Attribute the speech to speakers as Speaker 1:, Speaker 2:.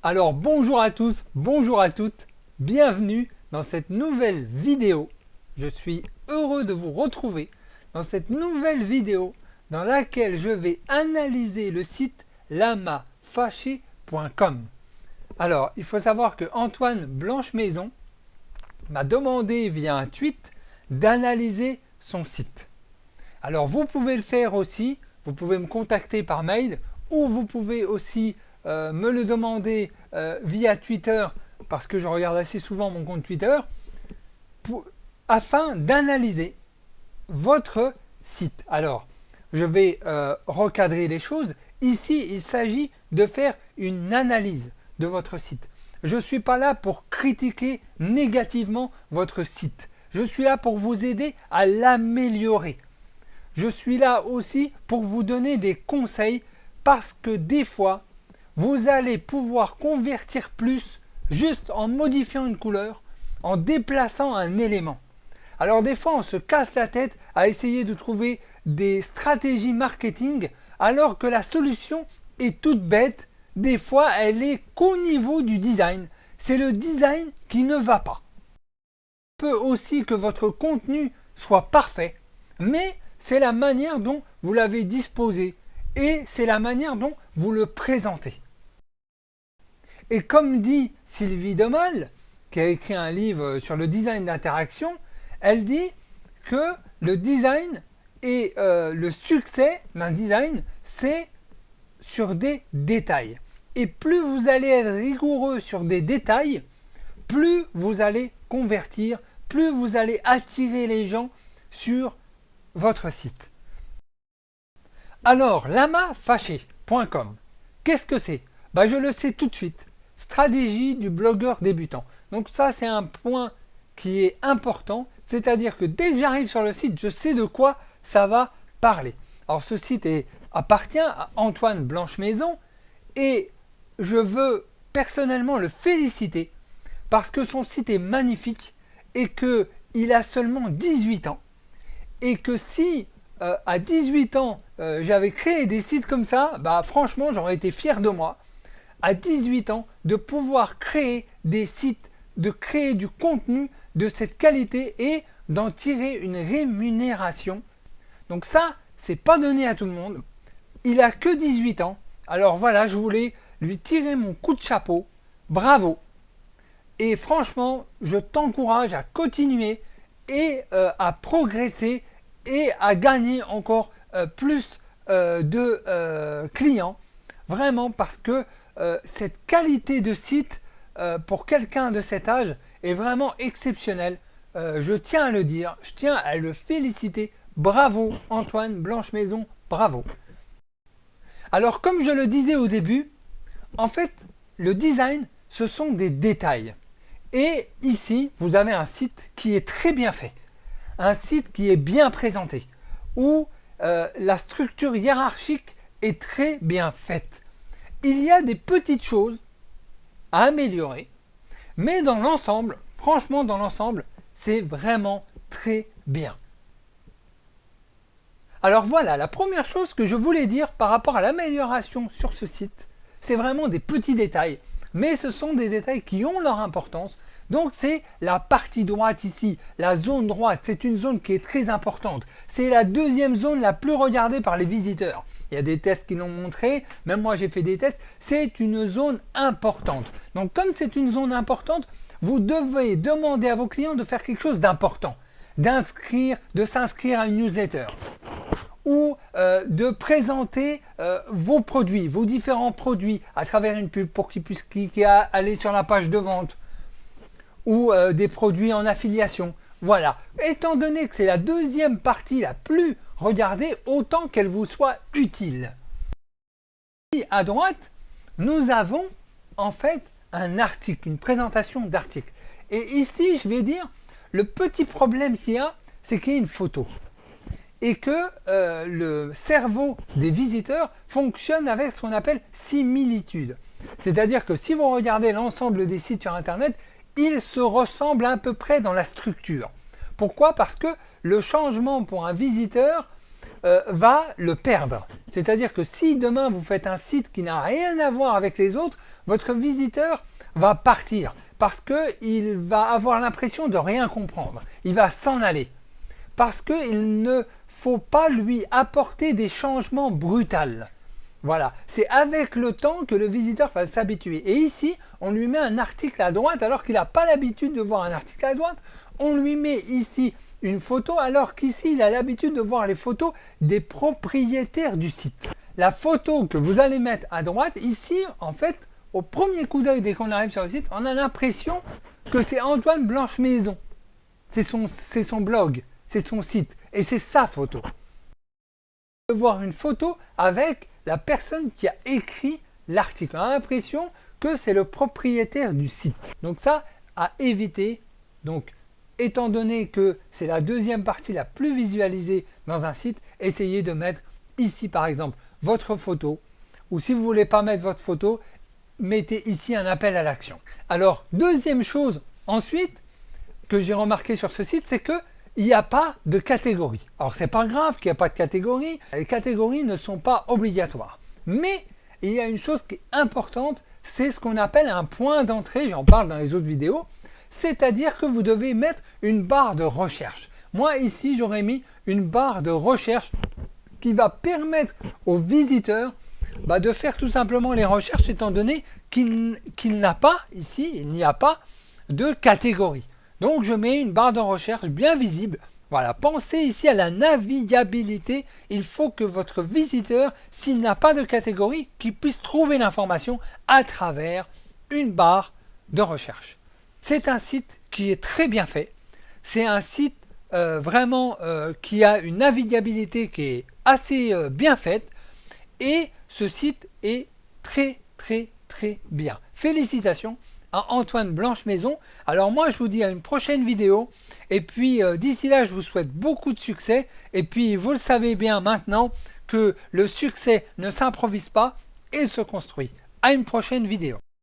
Speaker 1: Alors bonjour à tous, bonjour à toutes, bienvenue dans cette nouvelle vidéo. Je suis heureux de vous retrouver dans cette nouvelle vidéo dans laquelle je vais analyser le site lamafâché.com. Alors il faut savoir que Antoine Blanchemaison m'a demandé via un tweet d'analyser son site. Alors vous pouvez le faire aussi, vous pouvez me contacter par mail ou vous pouvez aussi me le demander via Twitter parce que je regarde assez souvent mon compte Twitter afin d'analyser votre site. Alors je vais recadrer les choses. Ici il s'agit de faire une analyse de votre site. Je ne suis pas là pour critiquer négativement votre site. Je suis là pour vous aider à l'améliorer. Je suis là aussi pour vous donner des conseils parce que des fois, vous allez pouvoir convertir plus juste en modifiant une couleur, en déplaçant un élément. Alors des fois, on se casse la tête à essayer de trouver des stratégies marketing alors que la solution est toute bête. Des fois, elle est qu'au niveau du design. C'est le design qui ne va pas. Il peut aussi que votre contenu soit parfait, mais c'est la manière dont vous l'avez disposé et c'est la manière dont vous le présentez. Et comme dit Sylvie Demal, qui a écrit un livre sur le design d'interaction, elle dit que le design et le succès d'un design, c'est sur des détails. Et plus vous allez être rigoureux sur des détails, plus vous allez convertir, plus vous allez attirer les gens sur votre site. Alors, lamafâché.com, qu'est-ce que c'est? Je le sais tout de suite. Stratégie du blogueur débutant. Donc ça, c'est un point qui est important. C'est-à-dire que dès que j'arrive sur le site, je sais de quoi ça va parler. Alors ce site appartient à Antoine Blanchemaison et je veux personnellement le féliciter parce que son site est magnifique et qu'il a seulement 18 ans. Et que si à 18 ans j'avais créé des sites comme ça, franchement j'aurais été fier de moi. À 18 ans, de pouvoir créer des sites, de créer du contenu de cette qualité et d'en tirer une rémunération. Donc ça, c'est pas donné à tout le monde. Il a que 18 ans. Alors voilà, je voulais lui tirer mon coup de chapeau. Bravo. Et franchement, je t'encourage à continuer et à progresser et à gagner encore plus de clients. Vraiment parce que cette qualité de site pour quelqu'un de cet âge est vraiment exceptionnelle. Je tiens à le dire, je tiens à le féliciter. Bravo Antoine Blanchemaison, bravo. Alors comme je le disais au début, en fait le design ce sont des détails. Et ici vous avez un site qui est très bien fait. Un site qui est bien présenté. Où la structure hiérarchique est très bien faite. Il y a des petites choses à améliorer, mais dans l'ensemble, franchement dans l'ensemble, c'est vraiment très bien. Alors voilà, la première chose que je voulais dire par rapport à l'amélioration sur ce site, c'est vraiment des petits détails, mais ce sont des détails qui ont leur importance. Donc c'est la partie droite ici, la zone droite, c'est une zone qui est très importante. C'est la deuxième zone la plus regardée par les visiteurs. Il y a des tests qui l'ont montré, même moi j'ai fait des tests, c'est une zone importante. Donc comme c'est une zone importante, vous devez demander à vos clients de faire quelque chose d'important, de s'inscrire à une newsletter ou de présenter vos produits, vos différents produits à travers une pub pour qu'ils puissent cliquer à aller sur la page de vente ou des produits en affiliation. Voilà. Étant donné que c'est la deuxième partie la plus regardée, autant qu'elle vous soit utile. Et à droite, nous avons en fait un article, une présentation d'article. Et ici, je vais dire, le petit problème qu'il y a, c'est qu'il y a une photo. Et que le cerveau des visiteurs fonctionne avec ce qu'on appelle similitude. C'est-à-dire que si vous regardez l'ensemble des sites sur Internet, ils se ressemblent à peu près dans la structure. Pourquoi? Parce que le changement pour un visiteur va le perdre. C'est-à-dire que si demain vous faites un site qui n'a rien à voir avec les autres, votre visiteur va partir parce qu'il va avoir l'impression de rien comprendre. Il va s'en aller parce qu'il ne faut pas lui apporter des changements brutaux. Voilà, c'est avec le temps que le visiteur va s'habituer. Et ici, on lui met un article à droite alors qu'il n'a pas l'habitude de voir un article à droite. On lui met ici une photo alors qu'ici, il a l'habitude de voir les photos des propriétaires du site. La photo que vous allez mettre à droite, ici, en fait, au premier coup d'œil dès qu'on arrive sur le site, on a l'impression que c'est Antoine Blanche-Maison. C'est son blog, c'est son site et c'est sa photo. On peut voir une photo avec la personne qui a écrit l'article. On a l'impression que c'est le propriétaire du site. Donc ça, à éviter. Donc, étant donné que c'est la deuxième partie la plus visualisée dans un site, essayez de mettre ici par exemple votre photo. Ou si vous ne voulez pas mettre votre photo, mettez ici un appel à l'action. Alors, deuxième chose ensuite que j'ai remarqué sur ce site, c'est que il n'y a pas de catégorie. Alors, c'est pas grave qu'il n'y a pas de catégorie. Les catégories ne sont pas obligatoires. Mais il y a une chose qui est importante, c'est ce qu'on appelle un point d'entrée. J'en parle dans les autres vidéos. C'est-à-dire que vous devez mettre une barre de recherche. Moi, ici, j'aurais mis une barre de recherche qui va permettre aux visiteurs de faire tout simplement les recherches, étant donné qu'il n'a pas, ici, il n'y a pas de catégorie. Donc, je mets une barre de recherche bien visible. Voilà, pensez ici à la navigabilité. Il faut que votre visiteur, s'il n'a pas de catégorie, qu'il puisse trouver l'information à travers une barre de recherche. C'est un site qui est très bien fait. C'est un site vraiment qui a une navigabilité qui est assez bien faite. Et ce site est très bien. Félicitations à Antoine Blanche-Maison. Alors moi, je vous dis à une prochaine vidéo. Et puis d'ici là, je vous souhaite beaucoup de succès. Et puis vous le savez bien maintenant que le succès ne s'improvise pas et se construit. À une prochaine vidéo.